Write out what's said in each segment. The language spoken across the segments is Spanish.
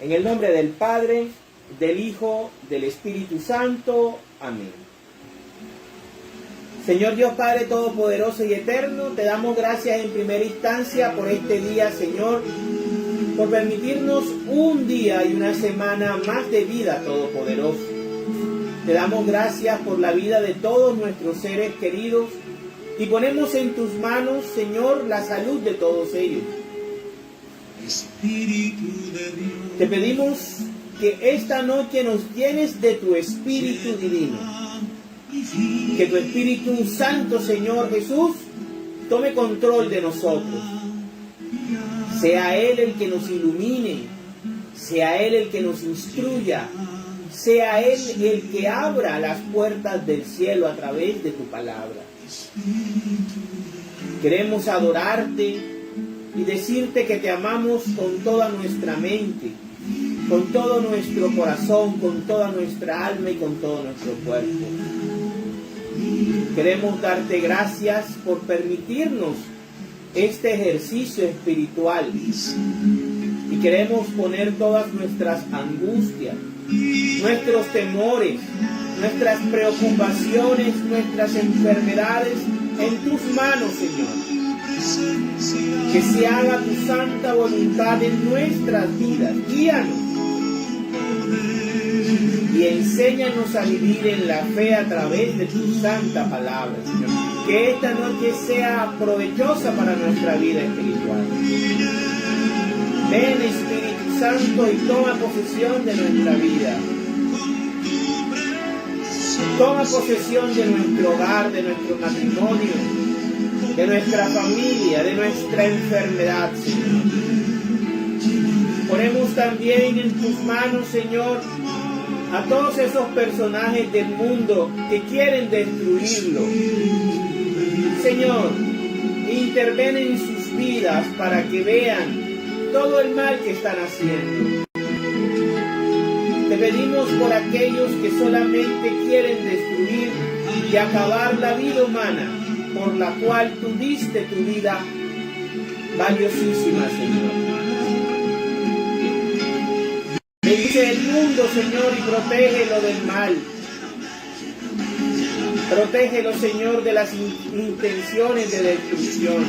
En el nombre del Padre, del Hijo, del Espíritu Santo. Amén. Señor Dios Padre Todopoderoso y Eterno, te damos gracias en primera instancia por este día, Señor, por permitirnos un día y una semana más de vida, Todopoderoso. Te damos gracias por la vida de todos nuestros seres queridos y ponemos en tus manos, Señor, la salud de todos ellos. Te pedimos que esta noche nos llenes de tu Espíritu Divino. Que tu Espíritu Santo, Señor Jesús, tome control de nosotros. Sea Él el que nos ilumine, sea Él el que nos instruya, sea Él el que abra las puertas del cielo a través de tu palabra. Queremos adorarte y decirte que te amamos con toda nuestra mente, con todo nuestro corazón, con toda nuestra alma y con todo nuestro cuerpo. Queremos darte gracias por permitirnos este ejercicio espiritual y queremos poner todas nuestras angustias, nuestros temores, nuestras preocupaciones, nuestras enfermedades en tus manos, Señor. Que se haga tu santa voluntad en nuestras vidas. Guíanos y enséñanos a vivir en la fe a través de tu santa palabra, Señor. Que esta noche sea provechosa para nuestra vida espiritual. Ven, Espíritu Santo, y toma posesión de nuestra vida. Toma posesión de nuestro hogar, de nuestro matrimonio, de nuestra familia, de nuestra enfermedad, Señor. Ponemos también en tus manos, Señor, a todos esos personajes del mundo que quieren destruirlo. Señor, interven en sus vidas para que vean todo el mal que están haciendo. Te pedimos por aquellos que solamente quieren destruir y acabar la vida humana, por la cual tú diste tu vida valiosísima, Señor. Bendice el mundo, Señor, y protégelo del mal. Protégelo, Señor, de las intenciones de destrucción.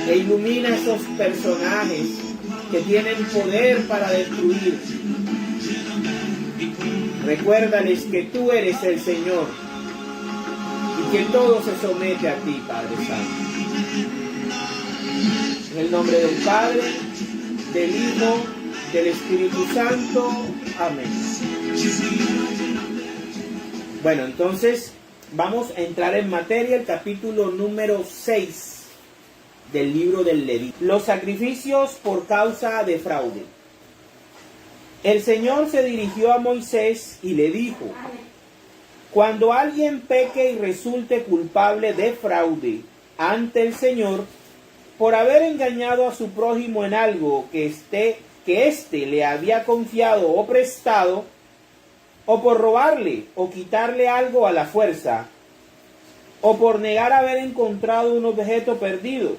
E ilumina a esos personajes que tienen poder para destruir. Recuérdales que tú eres el Señor y que todo se somete a ti, Padre Santo. En el nombre del Padre, del Hijo, del Espíritu Santo. Amén. Bueno, entonces vamos a entrar en materia, el capítulo número 6 del libro del Levítico. Los sacrificios por causa de fraude. El Señor se dirigió a Moisés y le dijo: cuando alguien peque y resulte culpable de fraude ante el Señor por haber engañado a su prójimo en algo que éste le había confiado o prestado, o por robarle o quitarle algo a la fuerza, o por negar haber encontrado un objeto perdido,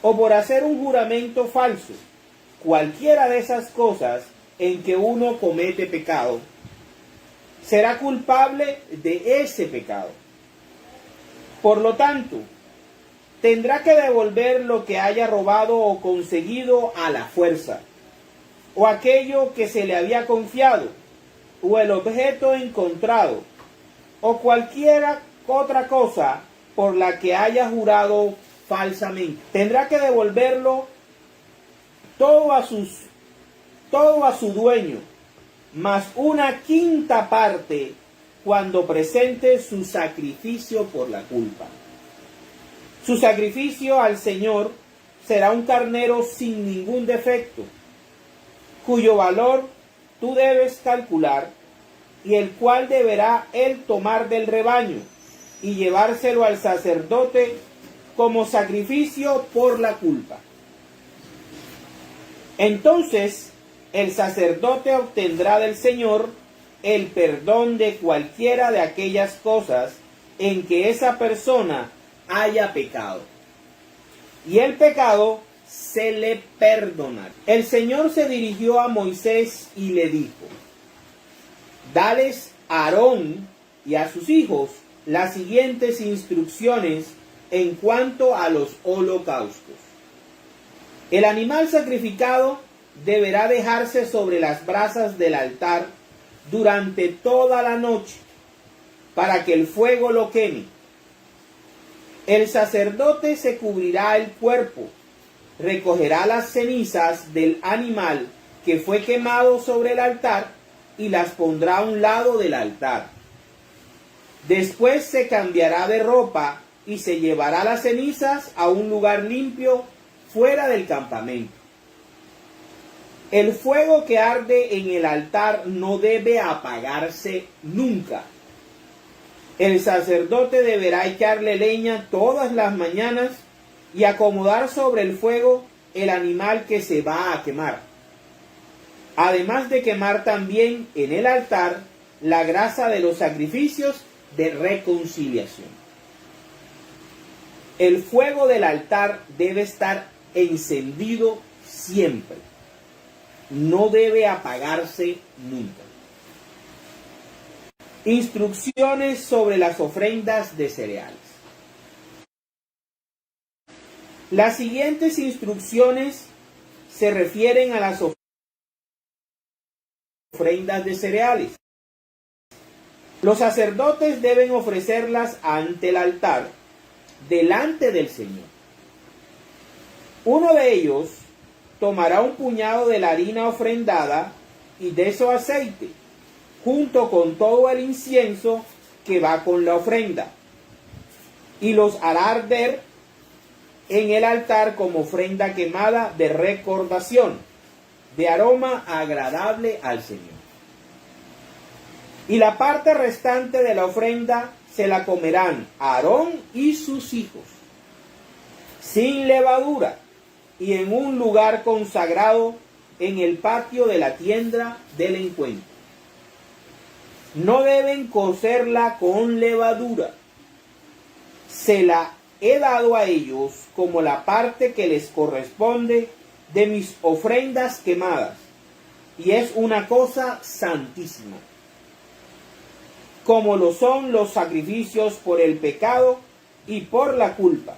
o por hacer un juramento falso, cualquiera de esas cosas en que uno comete pecado, será culpable de ese pecado. Por lo tanto, tendrá que devolver lo que haya robado o conseguido a la fuerza, o aquello que se le había confiado, o el objeto encontrado, o cualquiera otra cosa por la que haya jurado falsamente. Tendrá que devolverlo todo a su dueño, más una quinta parte cuando presente su sacrificio por la culpa. Su sacrificio al Señor será un carnero sin ningún defecto, cuyo valor tú debes calcular, y el cual deberá él tomar del rebaño y llevárselo al sacerdote como sacrificio por la culpa. Entonces el sacerdote obtendrá del Señor el perdón de cualquiera de aquellas cosas en que esa persona haya pecado, y el pecado se le perdonará. El Señor se dirigió a Moisés y le dijo: dales a Aarón y a sus hijos las siguientes instrucciones en cuanto a los holocaustos. El animal sacrificado deberá dejarse sobre las brasas del altar durante toda la noche, para que el fuego lo queme. El sacerdote se cubrirá el cuerpo, recogerá las cenizas del animal que fue quemado sobre el altar y las pondrá a un lado del altar. Después se cambiará de ropa y se llevará las cenizas a un lugar limpio fuera del campamento. El fuego que arde en el altar no debe apagarse nunca. El sacerdote deberá echarle leña todas las mañanas y acomodar sobre el fuego el animal que se va a quemar. Además de quemar también en el altar la grasa de los sacrificios de reconciliación. El fuego del altar debe estar encendido siempre. No debe apagarse nunca. Instrucciones sobre las ofrendas de cereales. Las siguientes instrucciones se refieren a las ofrendas de cereales. Los sacerdotes deben ofrecerlas ante el altar, delante del Señor. Uno de ellos tomará un puñado de la harina ofrendada y de su aceite, junto con todo el incienso que va con la ofrenda, y los hará arder en el altar como ofrenda quemada de recordación, de aroma agradable al Señor. Y la parte restante de la ofrenda se la comerán Aarón y sus hijos, sin levadura, y en un lugar consagrado en el patio de la tienda del encuentro. No deben cocerla con levadura. Se la he dado a ellos como la parte que les corresponde de mis ofrendas quemadas, y es una cosa santísima, como lo son los sacrificios por el pecado y por la culpa.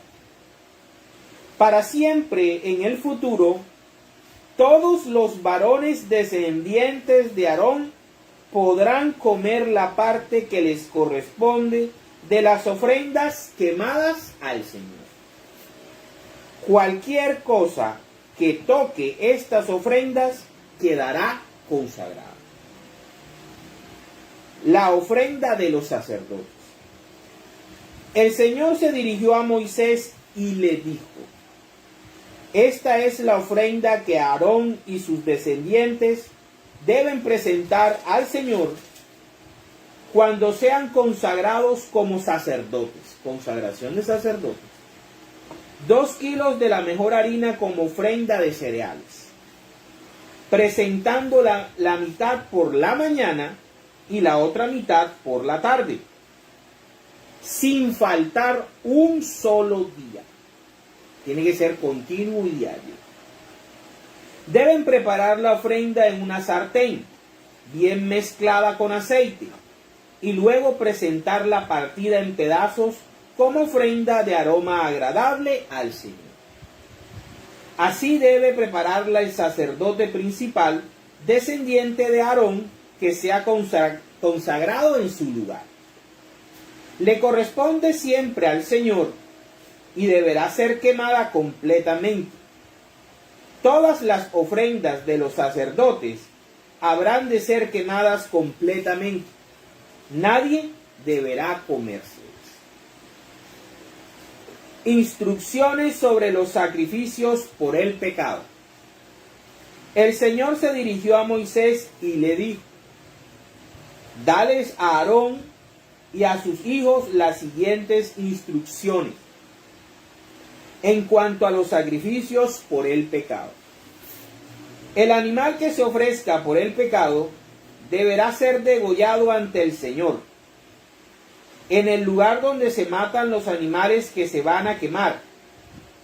Para siempre en el futuro, todos los varones descendientes de Aarón podrán comer la parte que les corresponde de las ofrendas quemadas al Señor. Cualquier cosa que toque estas ofrendas quedará consagrada. La ofrenda de los sacerdotes. El Señor se dirigió a Moisés y le dijo: esta es la ofrenda que Aarón y sus descendientes deben presentar al Señor cuando sean consagrados como sacerdotes. Consagración de sacerdotes. 2 kilos de la mejor harina como ofrenda de cereales, presentando la mitad por la mañana y la otra mitad por la tarde, sin faltar un solo día. Tiene que ser continuo y diario. Deben preparar la ofrenda en una sartén, bien mezclada con aceite, y luego presentarla partida en pedazos como ofrenda de aroma agradable al Señor. Así debe prepararla el sacerdote principal, descendiente de Aarón, que sea consagrado en su lugar. Le corresponde siempre al Señor y deberá ser quemada completamente. Todas las ofrendas de los sacerdotes habrán de ser quemadas completamente. Nadie deberá comérselas. Instrucciones sobre los sacrificios por el pecado. El Señor se dirigió a Moisés y le dijo: dales a Aarón y a sus hijos las siguientes instrucciones en cuanto a los sacrificios por el pecado. El animal que se ofrezca por el pecado deberá ser degollado ante el Señor, en el lugar donde se matan los animales que se van a quemar,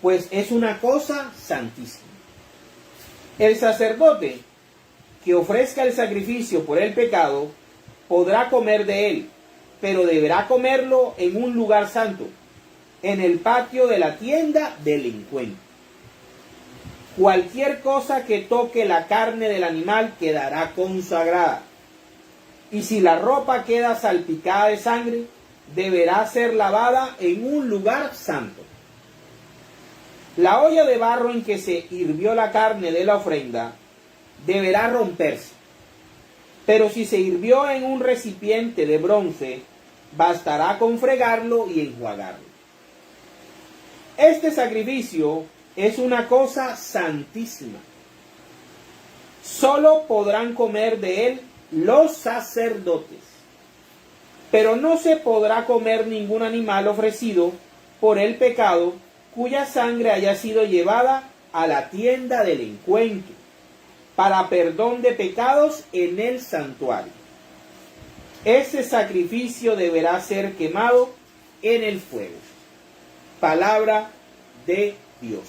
pues es una cosa santísima. El sacerdote que ofrezca el sacrificio por el pecado podrá comer de él, pero deberá comerlo en un lugar santo, en el patio de la tienda del encuentro. Cualquier cosa que toque la carne del animal quedará consagrada. Y si la ropa queda salpicada de sangre, deberá ser lavada en un lugar santo. La olla de barro en que se hirvió la carne de la ofrenda deberá romperse. Pero si se hirvió en un recipiente de bronce, bastará con fregarlo y enjuagarlo. Este sacrificio es una cosa santísima. Solo podrán comer de él los sacerdotes. Pero no se podrá comer ningún animal ofrecido por el pecado cuya sangre haya sido llevada a la tienda del encuentro para perdón de pecados en el santuario. Ese sacrificio deberá ser quemado en el fuego. Palabra de Dios.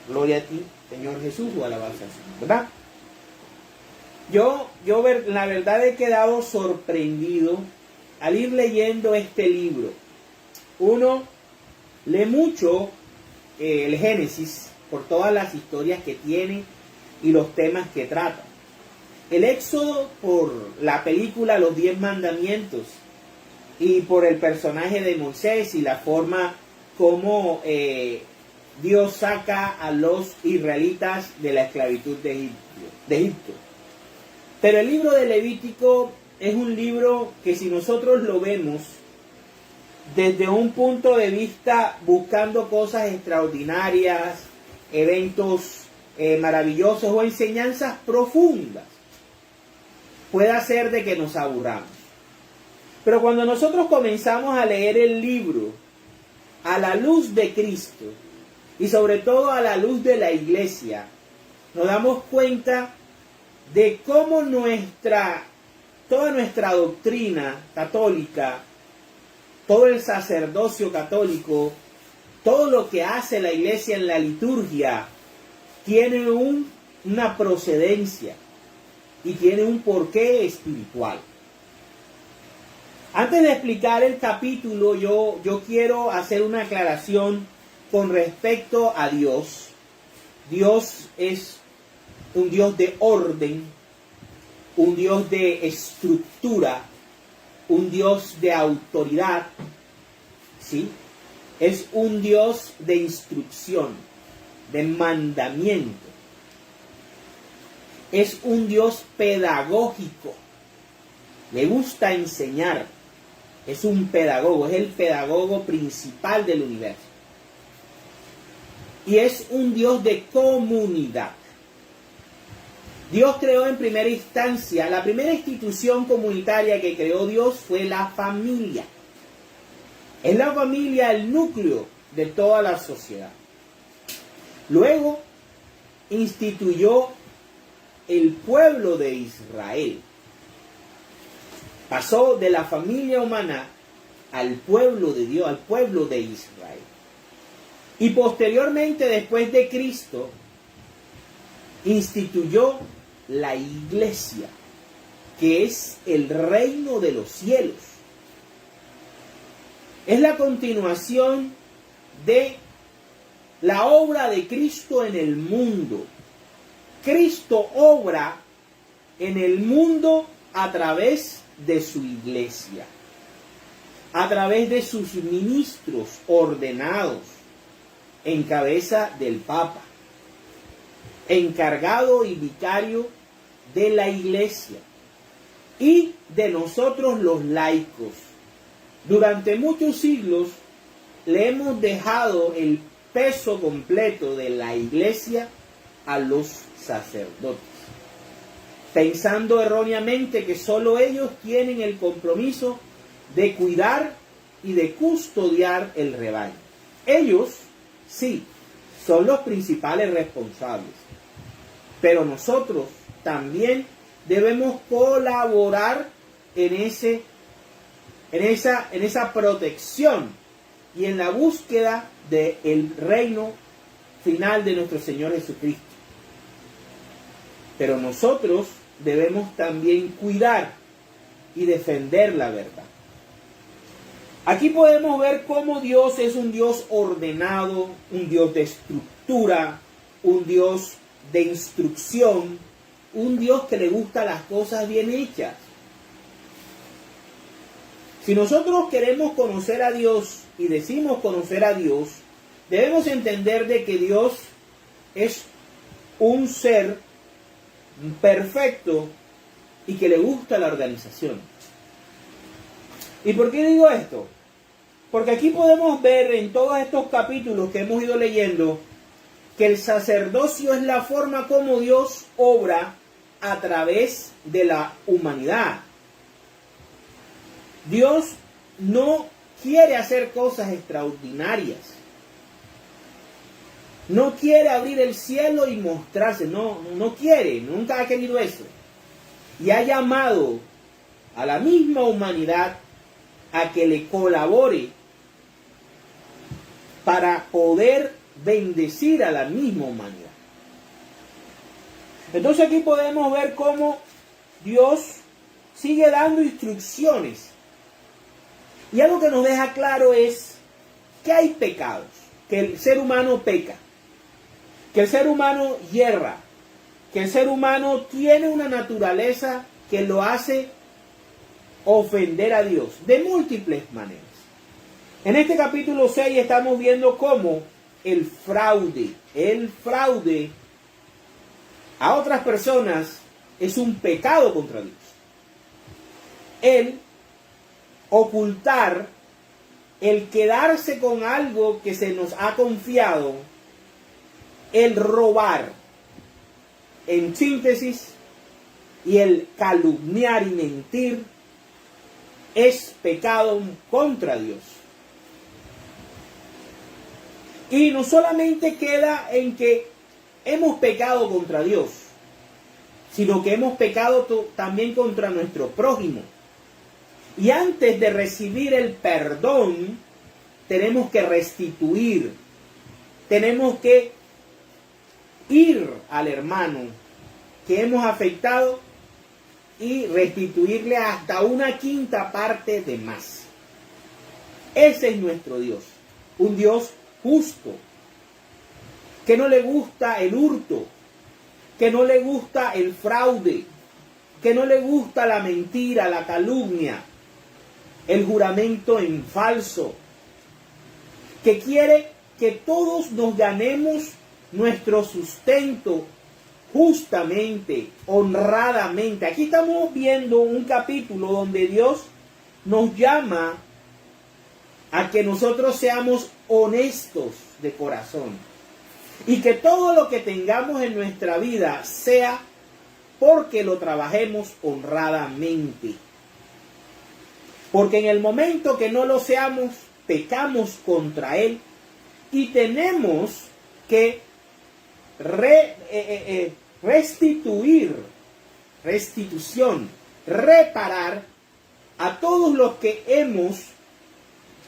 Gloria a ti, Señor Jesús, o alabanza, ¿verdad? Yo la verdad he quedado sorprendido al ir leyendo este libro. Uno lee mucho el Génesis por todas las historias que tiene y los temas que trata. El Éxodo por la película Los 10 Mandamientos y por el personaje de Moisés y la forma como Dios saca a los israelitas de la esclavitud de Egipto. Pero el libro de Levítico es un libro que, si nosotros lo vemos desde un punto de vista buscando cosas extraordinarias, eventos maravillosos o enseñanzas profundas, puede hacer de que nos aburramos. Pero cuando nosotros comenzamos a leer el libro a la luz de Cristo y sobre todo a la luz de la iglesia, nos damos cuenta de cómo toda nuestra doctrina católica, todo el sacerdocio católico, todo lo que hace la iglesia en la liturgia, tiene una procedencia y tiene un porqué espiritual. Antes de explicar el capítulo, yo quiero hacer una aclaración con respecto a Dios. Dios es un Dios de orden, un Dios de estructura, un Dios de autoridad, ¿sí? Es un Dios de instrucción, de mandamiento. Es un Dios pedagógico. Le gusta enseñar. Es un pedagogo, es el pedagogo principal del universo. Y es un Dios de comunidad. Dios creó en primera instancia, la primera institución comunitaria que creó Dios fue la familia. Es la familia el núcleo de toda la sociedad. Luego instituyó el pueblo de Israel. Pasó de la familia humana al pueblo de Dios, al pueblo de Israel. Y posteriormente, después de Cristo, instituyó la iglesia, que es el reino de los cielos. Es la continuación de la obra de Cristo en el mundo. Cristo obra en el mundo a través de su iglesia, a través de sus ministros ordenados, en cabeza del Papa, encargado y vicario de la iglesia y de nosotros los laicos. Durante muchos siglos le hemos dejado el peso completo de la iglesia a los sacerdotes, pensando erróneamente que solo ellos tienen el compromiso de cuidar y de custodiar el rebaño. Ellos, sí, son los principales responsables, pero nosotros también debemos colaborar en esa protección y en la búsqueda del reino final de nuestro Señor Jesucristo. Pero nosotros debemos también cuidar y defender la verdad. Aquí podemos ver cómo Dios es un Dios ordenado, un Dios de estructura, un Dios de instrucción, un Dios que le gusta las cosas bien hechas. Si nosotros queremos conocer a Dios y decimos conocer a Dios, debemos entender de que Dios es un ser perfecto y que le gusta la organización. ¿Y por qué digo esto? Porque aquí podemos ver en todos estos capítulos que hemos ido leyendo que el sacerdocio es la forma como Dios obra a través de la humanidad. Dios no quiere hacer cosas extraordinarias. No quiere abrir el cielo y mostrarse. No quiere, nunca ha querido eso. Y ha llamado a la misma humanidad a que le colabore para poder bendecir a la misma humanidad. Entonces aquí podemos ver cómo Dios sigue dando instrucciones. Y algo que nos deja claro es que hay pecados, que el ser humano peca, que el ser humano yerra, que el ser humano tiene una naturaleza que lo hace ofender a Dios de múltiples maneras. En este capítulo 6 estamos viendo cómo el fraude a otras personas es un pecado contra Dios. El ocultar, el quedarse con algo que se nos ha confiado, el robar, en síntesis, y el calumniar y mentir es pecado contra Dios. Y no solamente queda en que hemos pecado contra Dios, sino que hemos pecado también contra nuestro prójimo. Y antes de recibir el perdón, tenemos que restituir. Tenemos que ir al hermano que hemos afectado y restituirle hasta una quinta parte de más. Ese es nuestro Dios. Un Dios justo, que no le gusta el hurto, que no le gusta el fraude, que no le gusta la mentira, la calumnia, el juramento en falso, que quiere que todos nos ganemos nuestro sustento justamente, honradamente. Aquí estamos viendo un capítulo donde Dios nos llama a que nosotros seamos honestos de corazón y que todo lo que tengamos en nuestra vida sea porque lo trabajemos honradamente. Porque en el momento que no lo seamos, pecamos contra Él y tenemos que reparar a todos los que hemos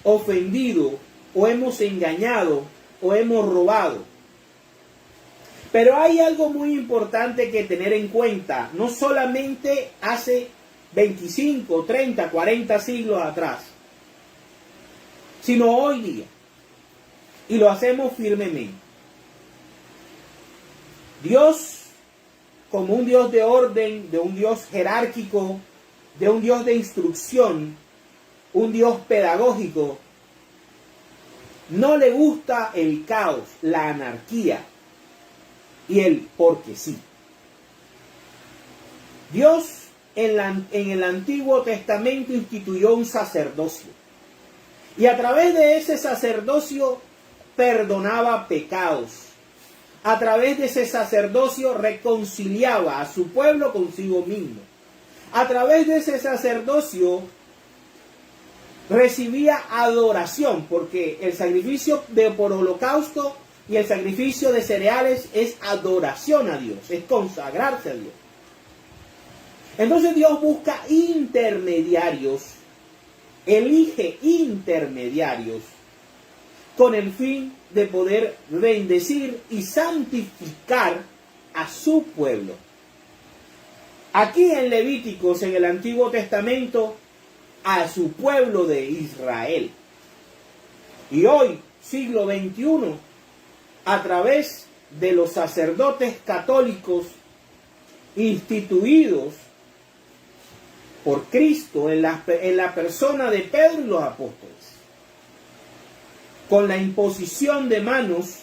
ofendido o hemos engañado o hemos robado. Pero hay algo muy importante que tener en cuenta, no solamente hace 25, 30, 40 siglos atrás, sino hoy día, y lo hacemos firmemente. Dios, como un Dios de orden, de un Dios jerárquico, de un Dios de instrucción, un Dios pedagógico, no le gusta el caos, la anarquía y el porque sí. Dios en el Antiguo Testamento instituyó un sacerdocio y a través de ese sacerdocio perdonaba pecados. A través de ese sacerdocio reconciliaba a su pueblo consigo mismo. A través de ese sacerdocio recibía adoración, porque el sacrificio por holocausto y el sacrificio de cereales es adoración a Dios, es consagrarse a Dios. Entonces Dios busca intermediarios, elige intermediarios con el fin de poder bendecir y santificar a su pueblo. Aquí en Levíticos, en el Antiguo Testamento, a su pueblo de Israel. Y hoy, siglo XXI, a través de los sacerdotes católicos instituidos por Cristo en la persona de Pedro y los apóstoles, con la imposición de manos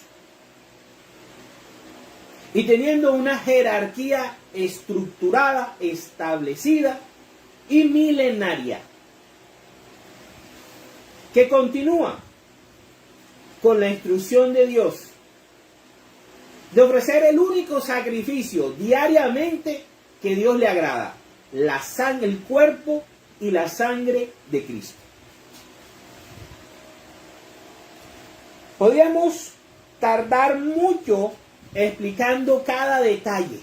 y teniendo una jerarquía estructurada, establecida y milenaria, que continúa con la instrucción de Dios de ofrecer el único sacrificio diariamente que Dios le agrada: el cuerpo y la sangre de Cristo. Podríamos tardar mucho explicando cada detalle.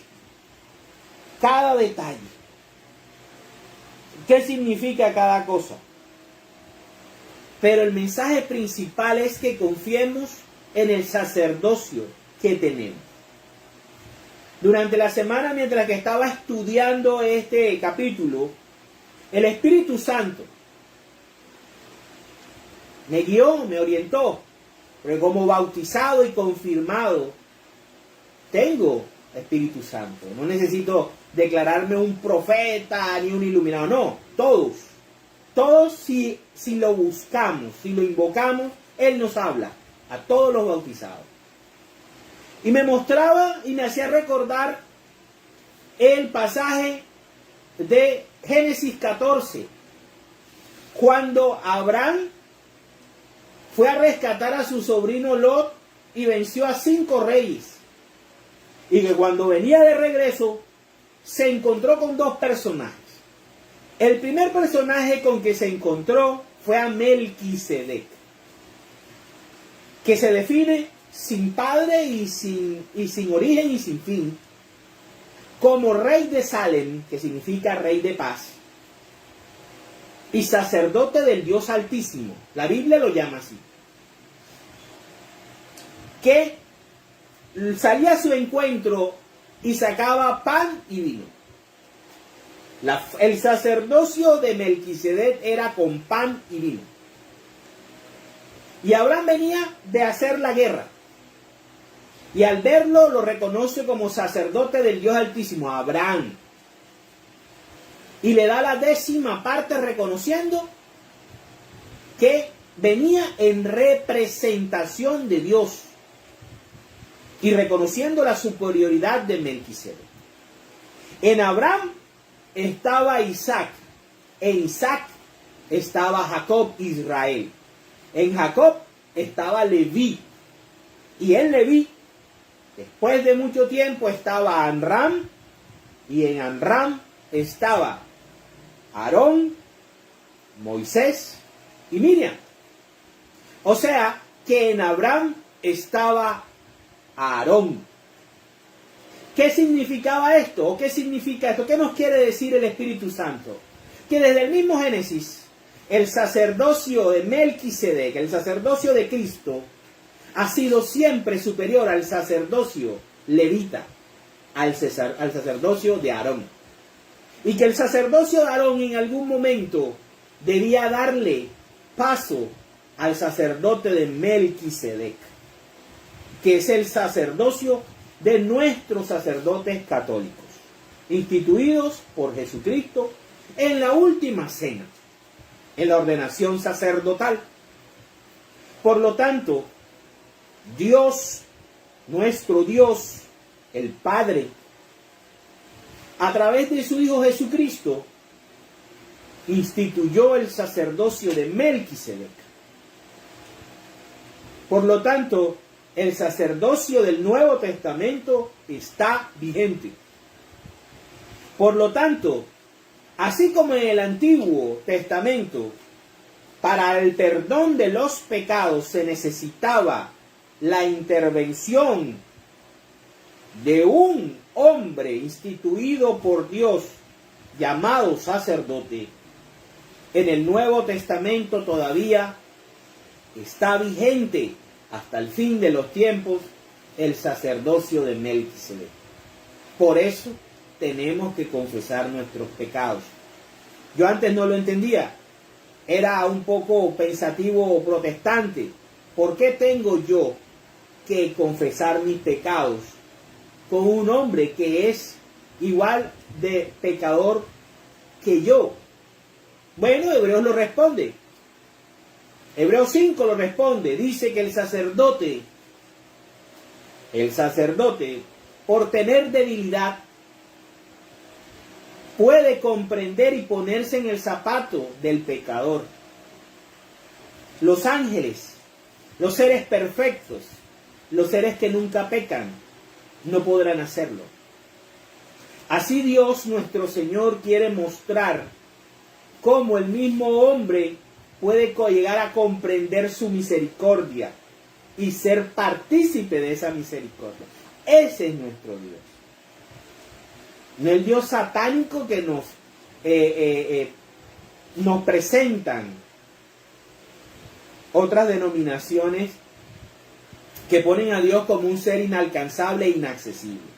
Cada detalle. ¿Qué significa cada cosa? Pero el mensaje principal es que confiemos en el sacerdocio que tenemos. Durante la semana, mientras que estaba estudiando este capítulo, el Espíritu Santo me guió, me orientó, porque como bautizado y confirmado, tengo Espíritu Santo. No necesito declararme un profeta ni un iluminado, no, todos si lo buscamos, si lo invocamos, Él nos habla a todos los bautizados. Y me mostraba y me hacía recordar el pasaje de Génesis 14, cuando Abraham fue a rescatar a su sobrino Lot y venció a 5 reyes. Y que cuando venía de regreso se encontró con 2 personajes. El primer personaje con que se encontró fue a Melquisedec, que se define sin padre y sin origen y sin fin, como rey de Salem, que significa rey de paz, y sacerdote del Dios Altísimo. La Biblia lo llama así. Que salía a su encuentro y sacaba pan y vino. El sacerdocio de Melquisedec era con pan y vino. Y Abraham venía de hacer la guerra. Y al verlo lo reconoce como sacerdote del Dios Altísimo, Abraham. Y le da la 10ª parte reconociendo que venía en representación de Dios. Y reconociendo la superioridad de Melquisedec. En Abraham estaba Isaac. En Isaac estaba Jacob, Israel. En Jacob estaba Leví. Y en Leví, después de mucho tiempo, estaba Amram. Y en Amram estaba Aarón, Moisés y Miriam. O sea, que en Abraham estaba Aarón. ¿Qué significaba esto? ¿O qué significa esto? ¿Qué nos quiere decir el Espíritu Santo? Que desde el mismo Génesis, el sacerdocio de Melquisedec, el sacerdocio de Cristo, ha sido siempre superior al sacerdocio levita, al sacerdocio de Aarón. Y que el sacerdocio de Aarón en algún momento debía darle paso al sacerdote de Melquisedec, que es el sacerdocio de nuestros sacerdotes católicos, instituidos por Jesucristo en la última cena, en la ordenación sacerdotal. Por lo tanto, Dios, nuestro Dios, el Padre, a través de su Hijo Jesucristo, instituyó el sacerdocio de Melquisedec. Por lo tanto, el sacerdocio del Nuevo Testamento está vigente. Por lo tanto, así como en el Antiguo Testamento, para el perdón de los pecados se necesitaba la intervención de un hombre instituido por Dios, llamado sacerdote, en el Nuevo Testamento todavía está vigente hasta el fin de los tiempos el sacerdocio de Melquisedec. Por eso tenemos que confesar nuestros pecados. Yo antes no lo entendía, era un poco pensativo o protestante. ¿Por qué tengo yo que confesar mis pecados con un hombre que es igual de pecador que yo? Bueno, Hebreos lo responde. Hebreos 5 lo responde. Dice que el sacerdote, por tener debilidad, puede comprender y ponerse en el zapato del pecador. Los ángeles, los seres perfectos, los seres que nunca pecan, no podrán hacerlo. Así Dios nuestro Señor quiere mostrar cómo el mismo hombre puede llegar a comprender su misericordia y ser partícipe de esa misericordia. Ese es nuestro Dios. No el Dios satánico que nos presentan otras denominaciones que ponen a Dios como un ser inalcanzable e inaccesible.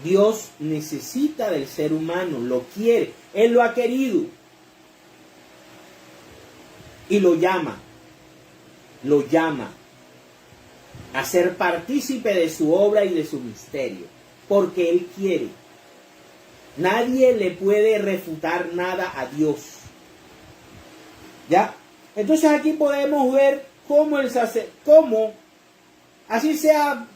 Dios necesita del ser humano, lo quiere, Él lo ha querido y lo llama a ser partícipe de su obra y de su misterio, porque Él quiere. Nadie le puede refutar nada a Dios. ¿Ya? Entonces aquí podemos ver cómo así sea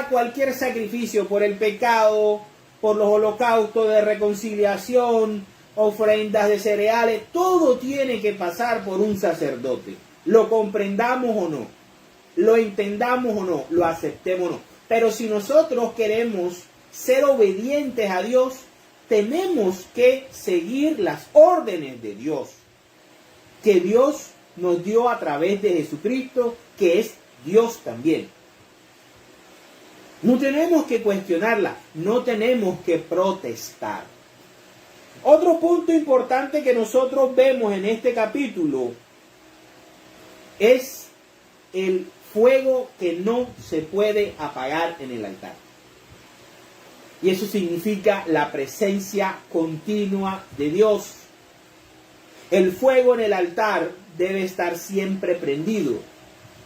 cualquier sacrificio por el pecado, por los holocaustos de reconciliación, ofrendas de cereales, todo tiene que pasar por un sacerdote. Lo comprendamos o no, lo entendamos o no, lo aceptemos o no. Pero si nosotros queremos ser obedientes a Dios, tenemos que seguir las órdenes de Dios, que Dios nos dio a través de Jesucristo, que es Dios también. No tenemos que cuestionarla, no tenemos que protestar. Otro punto importante que nosotros vemos en este capítulo es el fuego que no se puede apagar en el altar. Y eso significa la presencia continua de Dios. El fuego en el altar debe estar siempre prendido,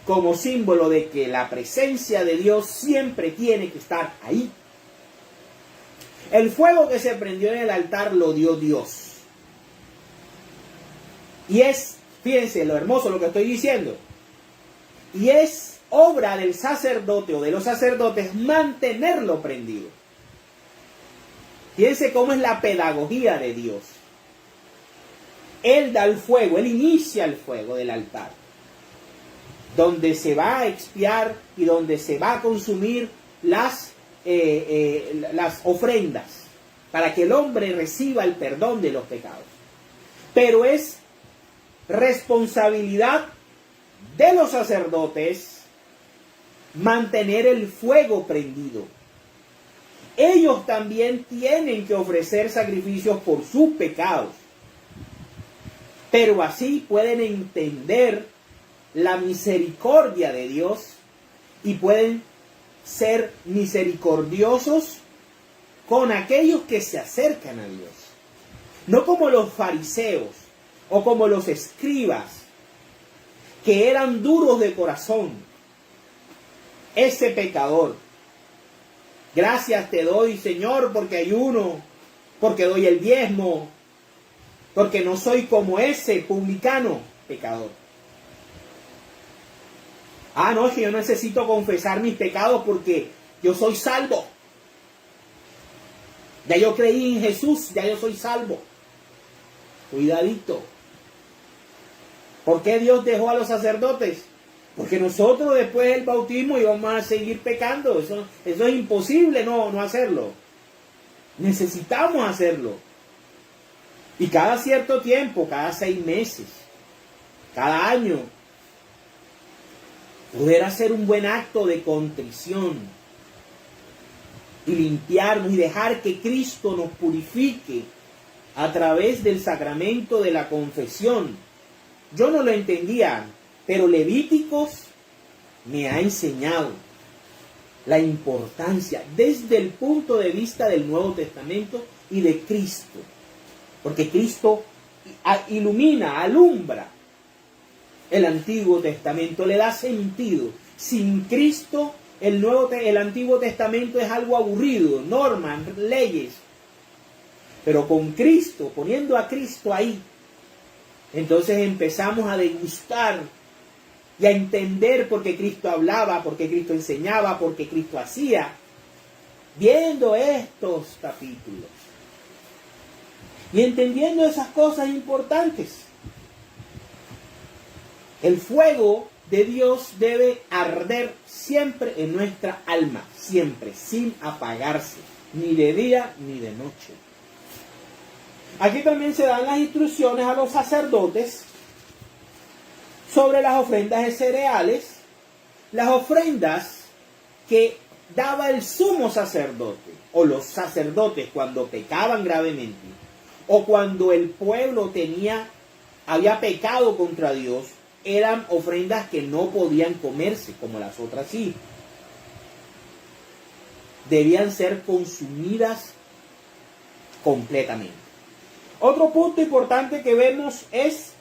como símbolo de que la presencia de Dios siempre tiene que estar ahí. El fuego que se prendió en el altar lo dio Dios. Y es, fíjense lo hermoso lo que estoy diciendo, y es obra del sacerdote o de los sacerdotes mantenerlo prendido. Fíjense cómo es la pedagogía de Dios. Él da el fuego, Él inicia el fuego del altar, donde se va a expiar y donde se va a consumir las ofrendas, para que el hombre reciba el perdón de los pecados. Pero es responsabilidad de los sacerdotes mantener el fuego prendido. Ellos también tienen que ofrecer sacrificios por sus pecados, pero así pueden entender la misericordia de Dios y pueden ser misericordiosos con aquellos que se acercan a Dios. No como los fariseos o como los escribas, que eran duros de corazón. Ese pecador: gracias te doy, Señor, porque ayuno, porque doy el diezmo, porque no soy como ese publicano pecador. Ah, no, es que yo necesito confesar mis pecados porque yo soy salvo. Ya yo creí en Jesús, ya yo soy salvo. Cuidadito. ¿Por qué Dios dejó a los sacerdotes? Porque nosotros después del bautismo íbamos a seguir pecando. Eso es imposible no hacerlo. Necesitamos hacerlo. Y cada cierto tiempo, cada 6 meses, cada año, poder hacer un buen acto de contrición y limpiarnos y dejar que Cristo nos purifique a través del sacramento de la confesión. Yo no lo entendía, pero Levíticos me ha enseñado la importancia desde el punto de vista del Nuevo Testamento y de Cristo. Porque Cristo ilumina, alumbra el Antiguo Testamento, le da sentido. Sin Cristo, el Antiguo Testamento es algo aburrido, normas, leyes. Pero con Cristo, poniendo a Cristo ahí, entonces empezamos a degustar y a entender por qué Cristo hablaba, por qué Cristo enseñaba, por qué Cristo hacía, viendo estos capítulos y entendiendo esas cosas importantes. El fuego de Dios debe arder siempre en nuestra alma, siempre, sin apagarse, ni de día ni de noche. Aquí también se dan las instrucciones a los sacerdotes sobre las ofrendas de cereales, las ofrendas que daba el sumo sacerdote, o los sacerdotes cuando pecaban gravemente, o cuando el pueblo había pecado contra Dios, eran ofrendas que no podían comerse, como las otras sí. Debían ser consumidas completamente. Otro punto importante que vemos es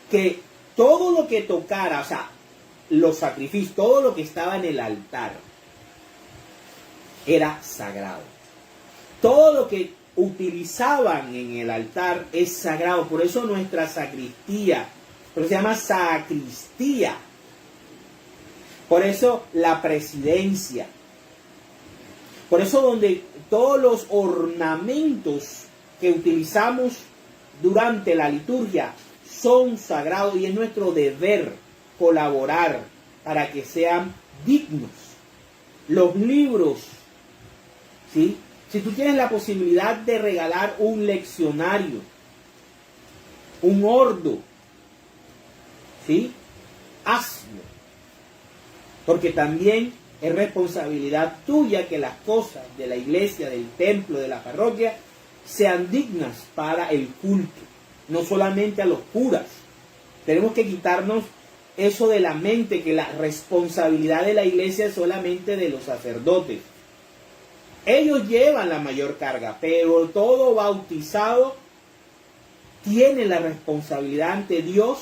que todo lo que tocara, o sea, los sacrificios, todo lo que estaba en el altar, era sagrado. Todo lo que utilizaban en el altar es sagrado. Por eso nuestra sacristía, pero se llama sacristía. Por eso la presidencia. Por eso donde todos los ornamentos que utilizamos durante la liturgia son sagrados, y es nuestro deber colaborar para que sean dignos. Los libros, ¿sí? Si tú tienes la posibilidad de regalar un leccionario, un ordo, ¿sí?, hazlo. Porque también es responsabilidad tuya que las cosas de la iglesia, del templo, de la parroquia, sean dignas para el culto. No solamente a los curas. Tenemos que quitarnos eso de la mente, que la responsabilidad de la iglesia es solamente de los sacerdotes. Ellos llevan la mayor carga, pero todo bautizado tiene la responsabilidad ante Dios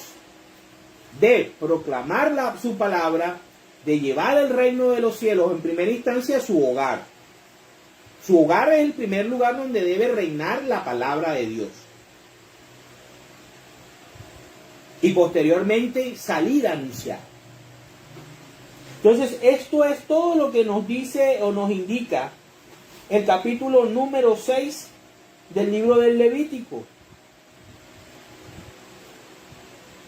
de proclamar su palabra, de llevar el reino de los cielos en primera instancia a su hogar. Su hogar es el primer lugar donde debe reinar la palabra de Dios. Y posteriormente salir a anunciar. Entonces, esto es todo lo que nos dice o nos indica el capítulo número 6 del libro del Levítico.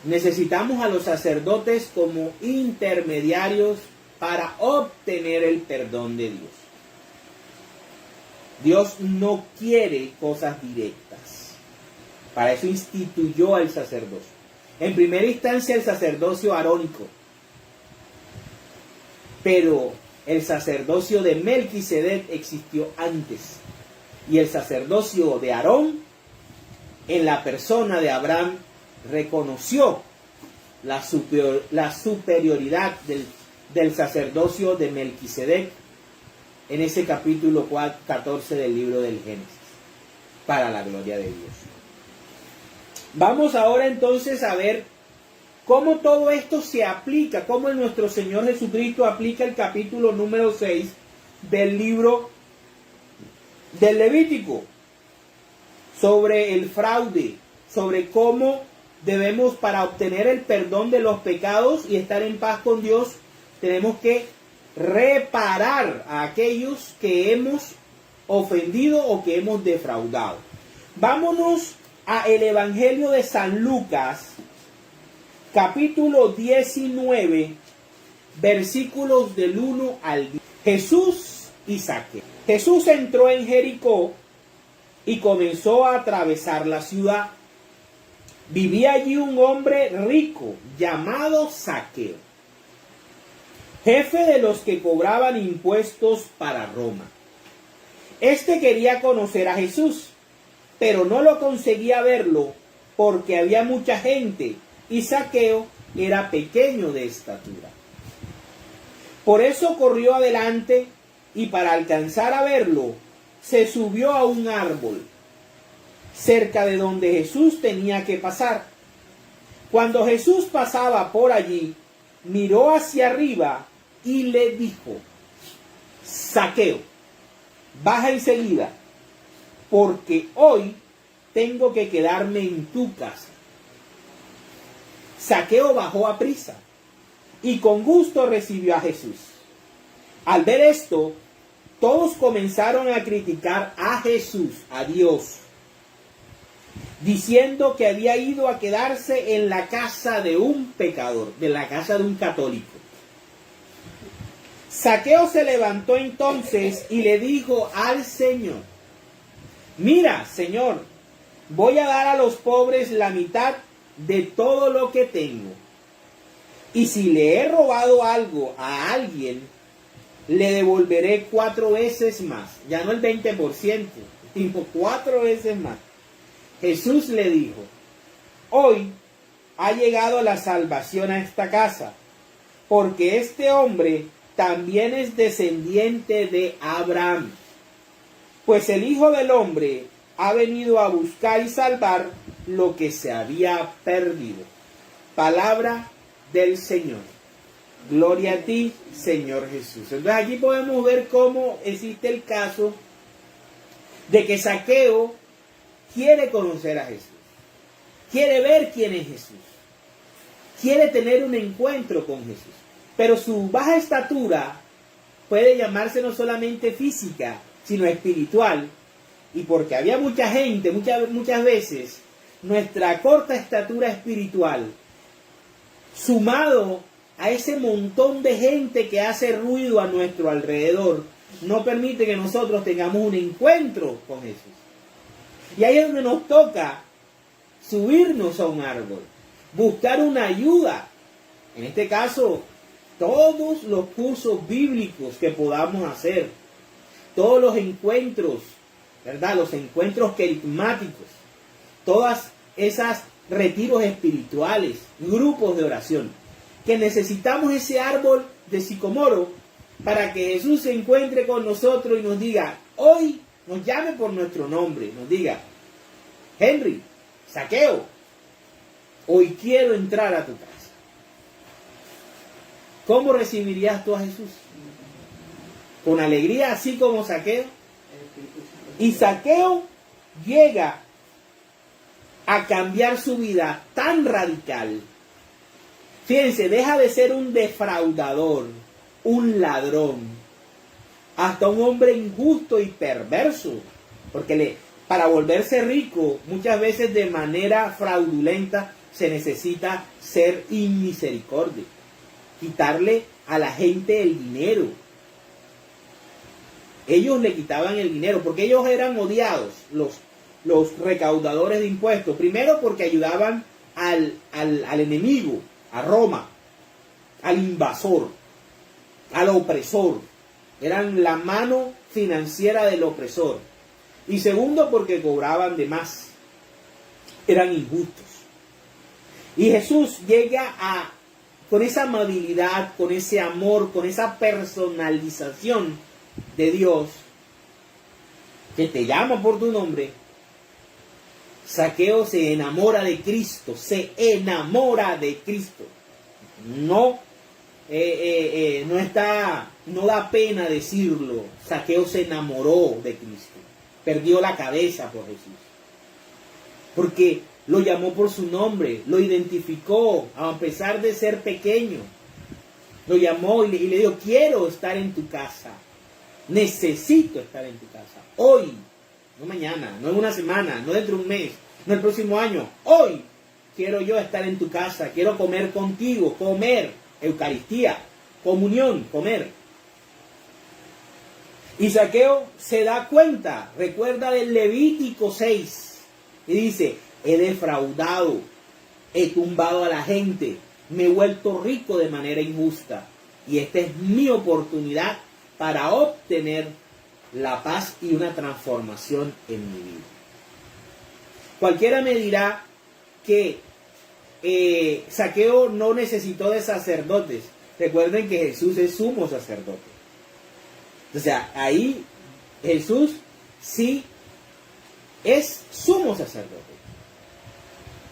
Necesitamos a los sacerdotes como intermediarios para obtener el perdón de Dios. Dios no quiere cosas directas. Para eso instituyó al sacerdocio. En primera instancia el sacerdocio arónico. Pero el sacerdocio de Melquisedec existió antes. Y el sacerdocio de Aarón, en la persona de Abraham, reconoció la superioridad del sacerdocio de Melquisedec en ese capítulo 14 del libro del Génesis, para la gloria de Dios. Vamos ahora entonces a ver cómo todo esto se aplica, cómo nuestro Señor Jesucristo aplica el capítulo número 6 del libro del Levítico, sobre el fraude, sobre cómo debemos, para obtener el perdón de los pecados y estar en paz con Dios, tenemos que reparar a aquellos que hemos ofendido o que hemos defraudado. Vámonos a el Evangelio de San Lucas, capítulo 19, versículos del 1 al 10. Jesús y Zaqueo. Jesús entró en Jericó y comenzó a atravesar la ciudad. Vivía allí un hombre rico llamado Zaqueo, jefe de los que cobraban impuestos para Roma. Este quería conocer a Jesús, pero no lo conseguía verlo porque había mucha gente y Zaqueo era pequeño de estatura. Por eso corrió adelante y para alcanzar a verlo, se subió a un árbol cerca de donde Jesús tenía que pasar. Cuando Jesús pasaba por allí, miró hacia arriba y le dijo: Zaqueo, baja enseguida, porque hoy tengo que quedarme en tu casa. Zaqueo bajó aprisa y con gusto recibió a Jesús. Al ver esto, todos comenzaron a criticar a Jesús, a Dios, diciendo que había ido a quedarse en la casa de un pecador, de la casa de un católico. Zaqueo se levantó entonces y le dijo al Señor: Mira, Señor, voy a dar a los pobres la mitad de todo lo que tengo. Y si le he robado algo a alguien, le devolveré 4 veces más. Ya no el 20%, sino 4 veces más. Jesús le dijo: Hoy ha llegado la salvación a esta casa, porque este hombre también es descendiente de Abraham. Pues el Hijo del Hombre ha venido a buscar y salvar lo que se había perdido. Palabra del Señor. Gloria a ti, Señor Jesús. Entonces aquí podemos ver cómo existe el caso de que Zaqueo quiere conocer a Jesús, quiere ver quién es Jesús, quiere tener un encuentro con Jesús. Pero su baja estatura puede llamarse no solamente física, sino espiritual. Y porque había mucha gente, muchas veces, nuestra corta estatura espiritual, sumado a ese montón de gente que hace ruido a nuestro alrededor, no permite que nosotros tengamos un encuentro con Jesús. Y ahí es donde nos toca subirnos a un árbol, buscar una ayuda. En este caso, todos los cursos bíblicos que podamos hacer, todos los encuentros, ¿verdad? Los encuentros carismáticos, todas esas retiros espirituales, grupos de oración, que necesitamos ese árbol de sicomoro para que Jesús se encuentre con nosotros y nos diga, hoy nos llame por nuestro nombre, nos diga: Henry, Zaqueo, hoy quiero entrar a tu casa. ¿Cómo recibirías tú a Jesús? ¿Con alegría, así como Zaqueo? Y Zaqueo llega a cambiar su vida tan radical. Fíjense, deja de ser un defraudador, un ladrón, hasta un hombre injusto y perverso. Porque para volverse rico, muchas veces de manera fraudulenta, se necesita ser inmisericordia, quitarle a la gente el dinero. Ellos le quitaban el dinero porque ellos eran odiados, los recaudadores de impuestos. Primero porque ayudaban al enemigo, a Roma, al invasor, al opresor. Eran la mano financiera del opresor. Y segundo porque cobraban de más. Eran injustos. Y Jesús llega con esa amabilidad, con ese amor, con esa personalización de Dios, que te llama por tu nombre. Zaqueo se enamora de Cristo, se enamora de Cristo. No da pena decirlo. Zaqueo se enamoró de Cristo, perdió la cabeza por Jesús, porque lo llamó por su nombre, lo identificó, a pesar de ser pequeño. Lo llamó y le dijo: quiero estar en tu casa, necesito estar en tu casa, hoy, no mañana, no en una semana, no dentro de un mes, no el próximo año, hoy quiero yo estar en tu casa, quiero comer contigo, comer, Eucaristía, comunión, comer. Y Zaqueo se da cuenta, recuerda del Levítico 6, y dice: he defraudado, he tumbado a la gente, me he vuelto rico de manera injusta, y esta es mi oportunidad para obtener la paz y una transformación en mi vida. Cualquiera me dirá que Zaqueo no necesitó de sacerdotes, Recuerden que Jesús es sumo sacerdote. O sea, ahí Jesús sí es sumo sacerdote.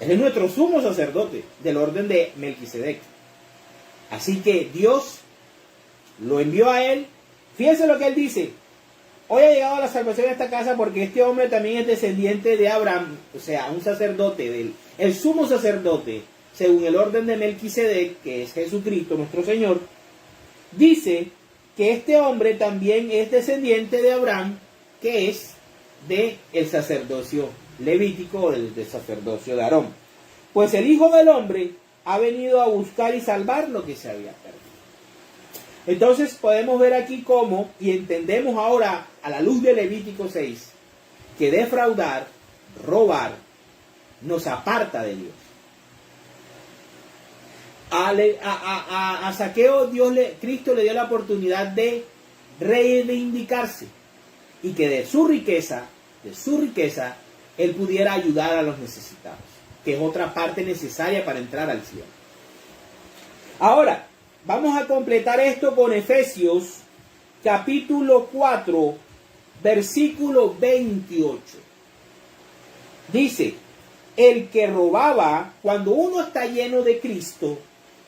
Él es nuestro sumo sacerdote del orden de Melquisedec. Así que Dios lo envió a él. Fíjense lo que él dice. Hoy ha llegado la salvación a esta casa porque este hombre también es descendiente de Abraham, o sea, un sacerdote, el sumo sacerdote, según el orden de Melquisedec, que es Jesucristo, nuestro Señor. Dice que este hombre también es descendiente de Abraham, que es del sacerdocio levítico, del sacerdocio de Aarón. Pues el Hijo del Hombre ha venido a buscar y salvar lo que se había perdido. Entonces podemos ver aquí cómo, y entendemos ahora a la luz de Levítico 6, que defraudar, robar, nos aparta de Dios. A Zaqueo Cristo le dio la oportunidad de reivindicarse y que de su riqueza, él pudiera ayudar a los necesitados, que es otra parte necesaria para entrar al cielo. Ahora, vamos a completar esto con Efesios capítulo 4, versículo 28. Dice, el que robaba, cuando uno está lleno de Cristo,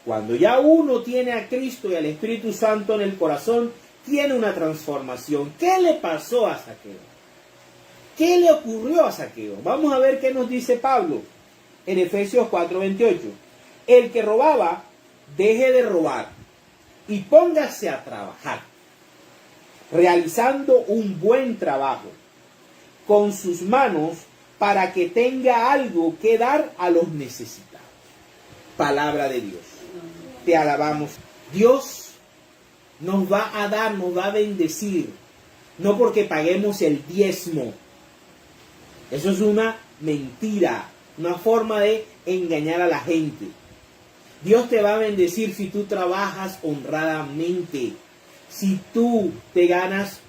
cuando ya uno tiene a Cristo y al Espíritu Santo en el corazón, tiene una transformación. ¿Qué le pasó a Zaqueo? ¿Qué le ocurrió a Zaqueo? Vamos a ver qué nos dice Pablo en Efesios 4:28. El que robaba, deje de robar y póngase a trabajar, realizando un buen trabajo con sus manos para que tenga algo que dar a los necesitados. Palabra de Dios. Te alabamos. Dios nos va a dar, nos va a bendecir, no porque paguemos el diezmo. Eso es una mentira, una forma de engañar a la gente. Dios te va a bendecir si tú trabajas honradamente, si tú te ganas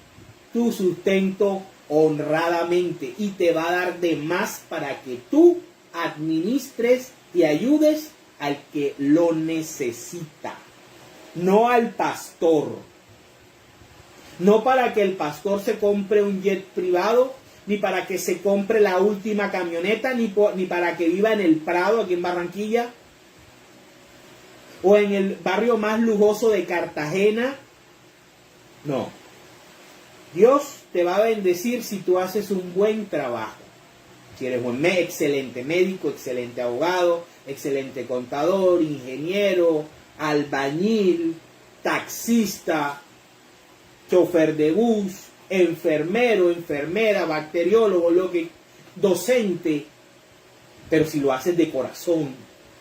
tu sustento honradamente, y te va a dar de más para que tú administres y ayudes al que lo necesita, no al pastor. No para que el pastor se compre un jet privado, ni para que se compre la última camioneta, ni para que viva en el Prado, aquí en Barranquilla, o en el barrio más lujoso de Cartagena. No. Dios te va a bendecir si tú haces un buen trabajo. Si eres un excelente médico, excelente abogado, excelente contador, ingeniero, albañil, taxista, chofer de bus, enfermero, enfermera, bacteriólogo, docente. Pero si lo haces de corazón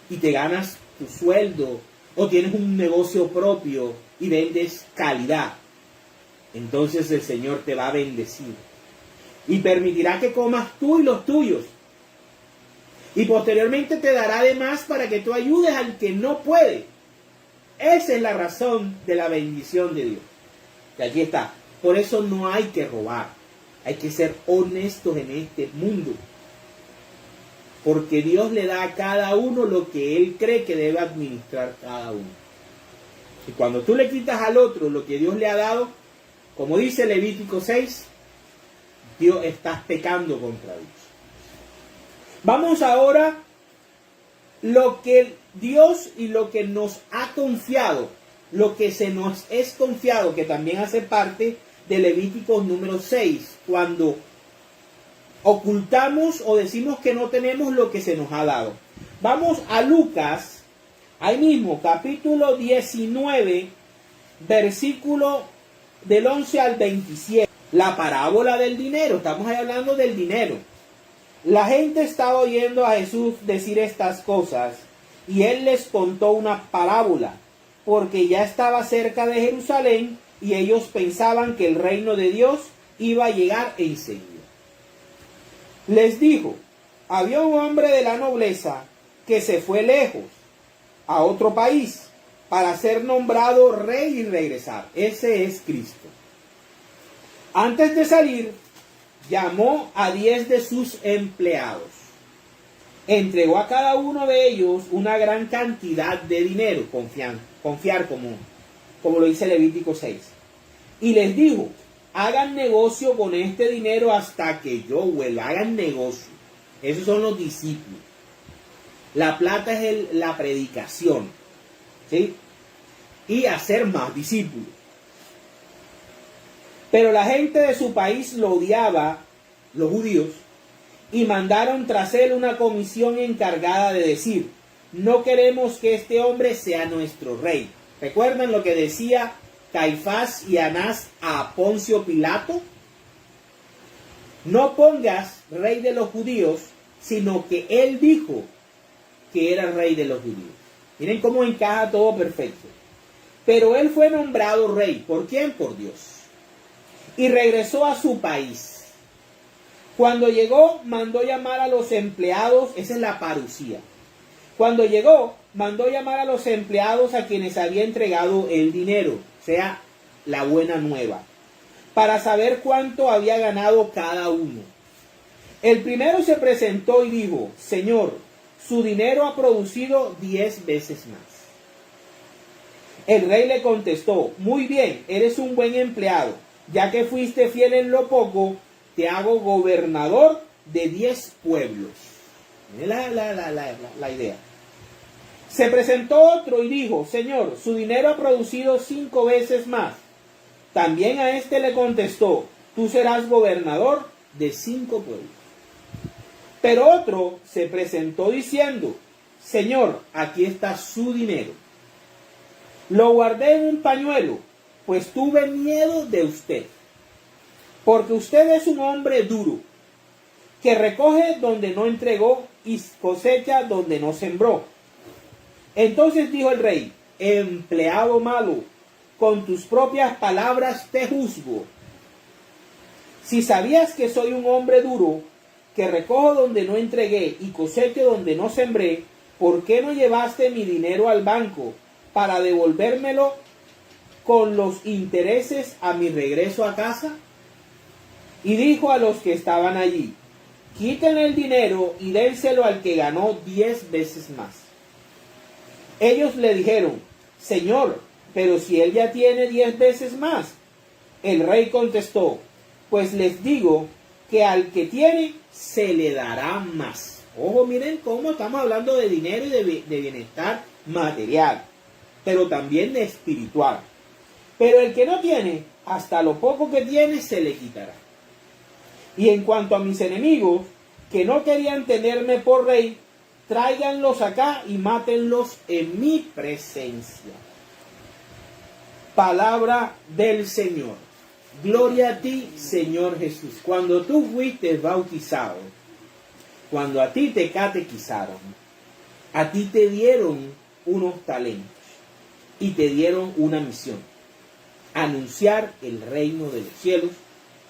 y te ganas tu sueldo, o tienes un negocio propio y vendes calidad, entonces el Señor te va a bendecir y permitirá que comas tú y los tuyos, y posteriormente te dará de más para que tú ayudes al que no puede. Esa es la razón de la bendición de Dios. Y aquí está. Por eso no hay que robar, hay que ser honestos en este mundo, porque Dios le da a cada uno lo que Él cree que debe administrar cada uno. Y cuando tú le quitas al otro lo que Dios le ha dado, como dice Levítico 6, Dios, estás pecando contra Dios. Vamos ahora lo que Dios y lo que nos ha confiado, lo que se nos es confiado, que también hace parte de Levítico número 6, cuando ocultamos o decimos que no tenemos lo que se nos ha dado. Vamos a Lucas, ahí mismo, capítulo 19, versículo del 11 al 27. La parábola del dinero, estamos ahí hablando del dinero. La gente estaba oyendo a Jesús decir estas cosas, y él les contó una parábola, porque ya estaba cerca de Jerusalén, y ellos pensaban que el reino de Dios iba a llegar enseguida. Les dijo, había un hombre de la nobleza que se fue lejos, a otro país, para ser nombrado rey y regresar. Ese es Cristo. Antes de salir, llamó a 10 de sus empleados entregó a cada uno de ellos una gran cantidad de dinero, confiar como lo dice Levítico 6. Y les dijo, hagan negocio con este dinero hasta que yo vuelva, hagan negocio. Esos son los discípulos. La plata es la predicación, ¿sí? Y hacer más discípulos. Pero la gente de su país lo odiaba, los judíos, y mandaron tras él una comisión encargada de decir, no queremos que este hombre sea nuestro rey. ¿Recuerdan lo que decía Caifás y Anás a Poncio Pilato? No pongas rey de los judíos, sino que él dijo que era rey de los judíos. Miren cómo encaja todo perfecto. Pero él fue nombrado rey. ¿Por quién? Por Dios. Y regresó a su país. Cuando llegó, mandó llamar a los empleados. Esa es la parucía. Cuando llegó, mandó llamar a los empleados a quienes había entregado el dinero, o sea, la buena nueva, para saber cuánto había ganado cada uno. El primero se presentó y dijo, Señor, su dinero ha producido 10 veces más. El rey le contestó, muy bien, eres un buen empleado, ya que fuiste fiel en lo poco, te hago gobernador de 10 pueblos. Miren la idea. Se presentó otro y dijo, Señor, su dinero ha producido 5 veces más. También a este le contestó, tú serás gobernador de 5 pueblos. Pero otro se presentó diciendo, Señor, aquí está su dinero. Lo guardé en un pañuelo, pues tuve miedo de usted. Porque usted es un hombre duro, que recoge donde no entregó y cosecha donde no sembró. Entonces dijo el rey, empleado malo, con tus propias palabras te juzgo. Si sabías que soy un hombre duro, que recojo donde no entregué y cosecho donde no sembré, ¿por qué no llevaste mi dinero al banco para devolvérmelo con los intereses a mi regreso a casa? Y dijo a los que estaban allí, quiten el dinero y dénselo al que ganó 10 veces más. Ellos le dijeron, Señor, pero si él ya tiene 10 veces más. El rey contestó, pues les digo que al que tiene se le dará más. Ojo, miren cómo estamos hablando de dinero y de bienestar material, pero también de espiritual. Pero el que no tiene, hasta lo poco que tiene se le quitará. Y en cuanto a mis enemigos, que no querían tenerme por rey, tráiganlos acá y mátenlos en mi presencia. Palabra del Señor. Gloria a ti, Señor Jesús. Cuando tú fuiste bautizado, cuando a ti te catequizaron, a ti te dieron unos talentos y te dieron una misión. Anunciar el reino de los cielos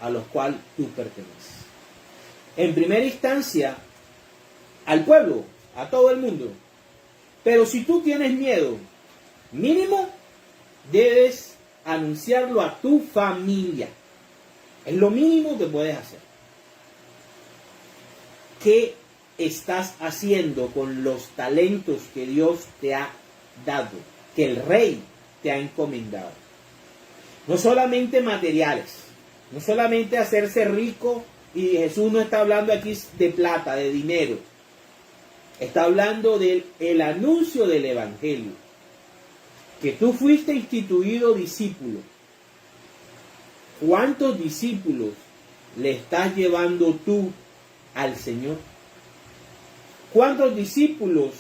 a los cuales tú perteneces. En primera instancia, al pueblo, a todo el mundo. Pero si tú tienes miedo, mínimo debes anunciarlo a tu familia. Es lo mínimo que puedes hacer. ¿Qué estás haciendo con los talentos que Dios te ha dado, que el Rey te ha encomendado? No solamente materiales, no solamente hacerse rico, y Jesús no está hablando aquí de plata, de dinero. Está hablando del anuncio del Evangelio. Que tú fuiste instituido discípulo. ¿Cuántos discípulos le estás llevando tú al Señor? ¿Cuántos discípulos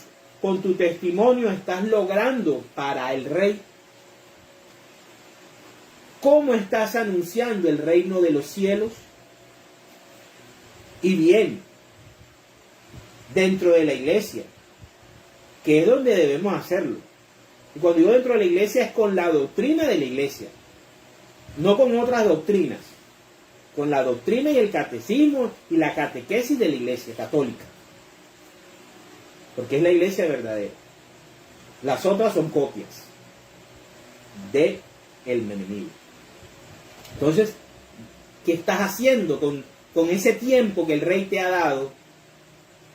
con tu testimonio estás logrando para el Rey? ¿Cómo estás anunciando el reino de los cielos? Y bien, dentro de la iglesia, que es donde debemos hacerlo. Y cuando digo dentro de la iglesia es con la doctrina de la iglesia, no con otras doctrinas, con la doctrina y el catecismo y la catequesis de la iglesia católica, porque es la iglesia verdadera. Las otras son copias de el enemigo. Entonces, ¿qué estás haciendo con ese tiempo que el Rey te ha dado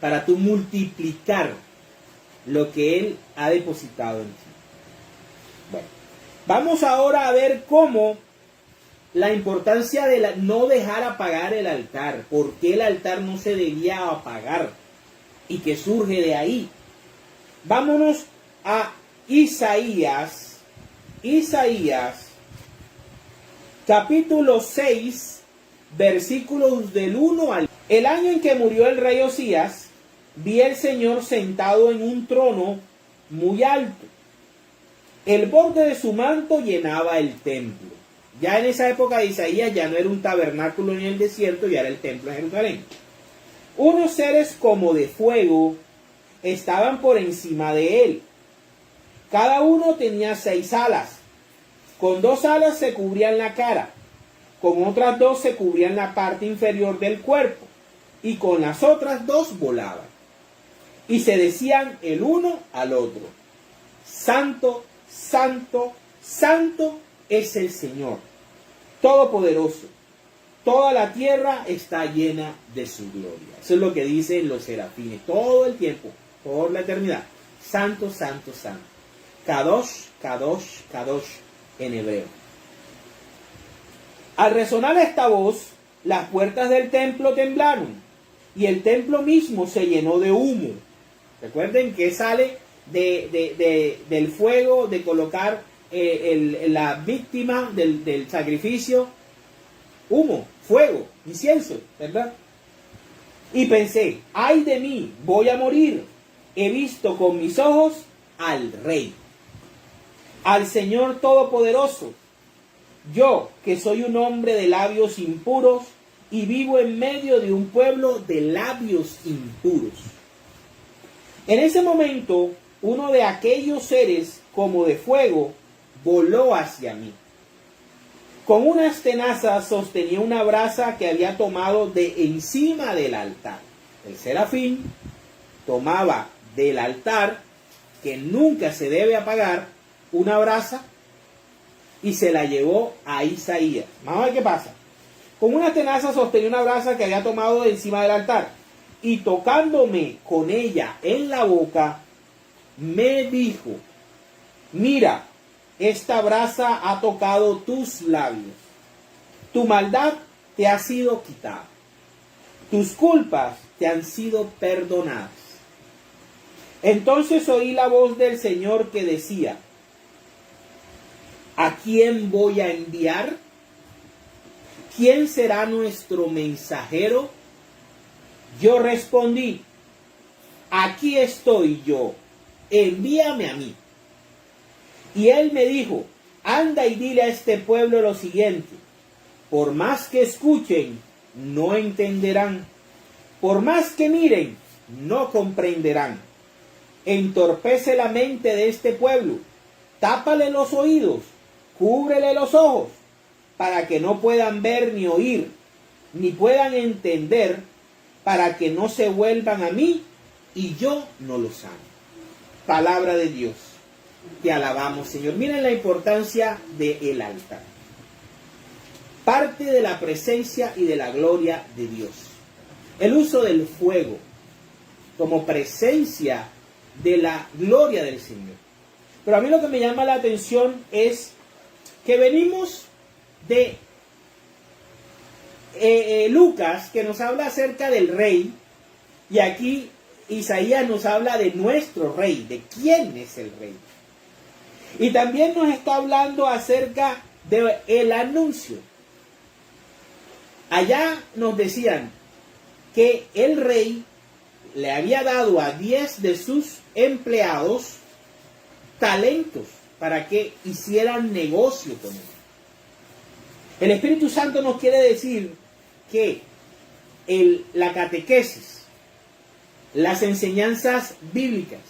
para tú multiplicar lo que Él ha depositado en ti. Bueno, vamos ahora a ver cómo la importancia de no dejar apagar el altar, por qué el altar no se debía apagar y que surge de ahí. Vámonos a Isaías, capítulo 6, versículos del 1 al... El año en que murió el rey Osías, vi al Señor sentado en un trono muy alto. El borde de su manto llenaba el templo. Ya en esa época de Isaías ya no era un tabernáculo en el desierto, ya era el templo de Jerusalén. Unos seres como de fuego estaban por encima de él. Cada uno tenía 6 alas. Con 2 alas se cubrían la cara, con otras 2 se cubrían la parte inferior del cuerpo, y con las otras 2 volaban. Y se decían el uno al otro: Santo, Santo, Santo es el Señor Todopoderoso. Toda la tierra está llena de su gloria. Eso es lo que dicen los serafines todo el tiempo, por la eternidad. Santo, Santo, Santo. Kadosh, Kadosh, Kadosh en hebreo. Al resonar esta voz, las puertas del templo temblaron y el templo mismo se llenó de humo. Recuerden que sale del fuego, de colocar la víctima del sacrificio, humo, fuego, incienso, ¿verdad? Y pensé: ay de mí, voy a morir. He visto con mis ojos al Rey, al Señor Todopoderoso. Yo, que soy un hombre de labios impuros y vivo en medio de un pueblo de labios impuros. En ese momento, uno de aquellos seres como de fuego voló hacia mí. Con unas tenazas sostenía una brasa que había tomado de encima del altar. El serafín tomaba del altar, que nunca se debe apagar, una brasa y se la llevó a Isaías. Vamos a ver qué pasa. Con una tenaza sostenía una brasa que había tomado de encima del altar, y tocándome con ella en la boca, me dijo: mira, esta brasa ha tocado tus labios. Tu maldad te ha sido quitada. Tus culpas te han sido perdonadas. Entonces oí la voz del Señor que decía: ¿a quién voy a enviar? ¿Quién será nuestro mensajero? Yo respondí: aquí estoy yo, envíame a mí. Y él me dijo: anda y dile a este pueblo lo siguiente: por más que escuchen, no entenderán. Por más que miren, no comprenderán. Entorpece la mente de este pueblo, tápale los oídos, cúbrele los ojos, para que no puedan ver ni oír, ni puedan entender, para que no se vuelvan a mí y yo no los sane. Palabra de Dios. Te alabamos, Señor. Miren la importancia del altar. Parte de la presencia y de la gloria de Dios. El uso del fuego como presencia de la gloria del Señor. Pero a mí lo que me llama la atención es que venimos de Lucas, que nos habla acerca del rey, y aquí Isaías nos habla de nuestro rey, de quién es el rey. Y también nos está hablando acerca del anuncio. Allá nos decían que el rey le había dado a 10 de sus empleados talentos para que hicieran negocio con él. El Espíritu Santo nos quiere decir que la catequesis, las enseñanzas bíblicas,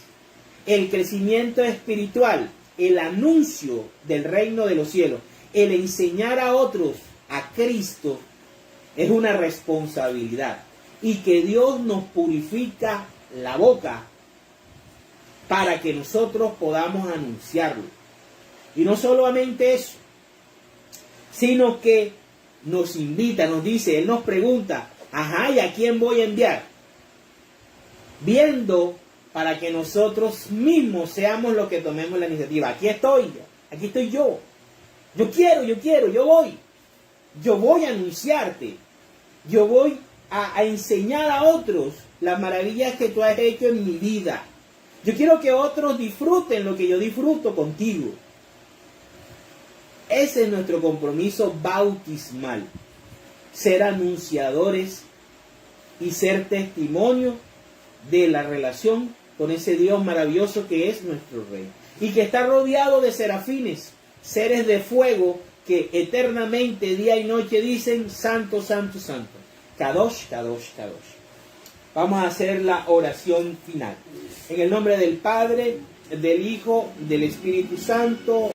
el crecimiento espiritual, el anuncio del reino de los cielos, el enseñar a otros a Cristo, es una responsabilidad, y que Dios nos purifica la boca para que nosotros podamos anunciarlo. Y no solamente eso, sino que nos invita, nos dice, Él nos pregunta: ajá, ¿y a quién voy a enviar? viendo para que nosotros mismos seamos los que tomemos la iniciativa. Aquí estoy yo. Yo quiero, yo voy a anunciarte, yo voy a enseñar a otros las maravillas que tú has hecho en mi vida. Yo quiero que otros disfruten lo que yo disfruto contigo. Ese es nuestro compromiso bautismal. Ser anunciadores y ser testimonio de la relación con ese Dios maravilloso que es nuestro Rey. Y que está rodeado de serafines, seres de fuego que eternamente, día y noche, dicen: Santo, Santo, Santo. Kadosh, Kadosh, Kadosh. Vamos a hacer la oración final. En el nombre del Padre, del Hijo, del Espíritu Santo.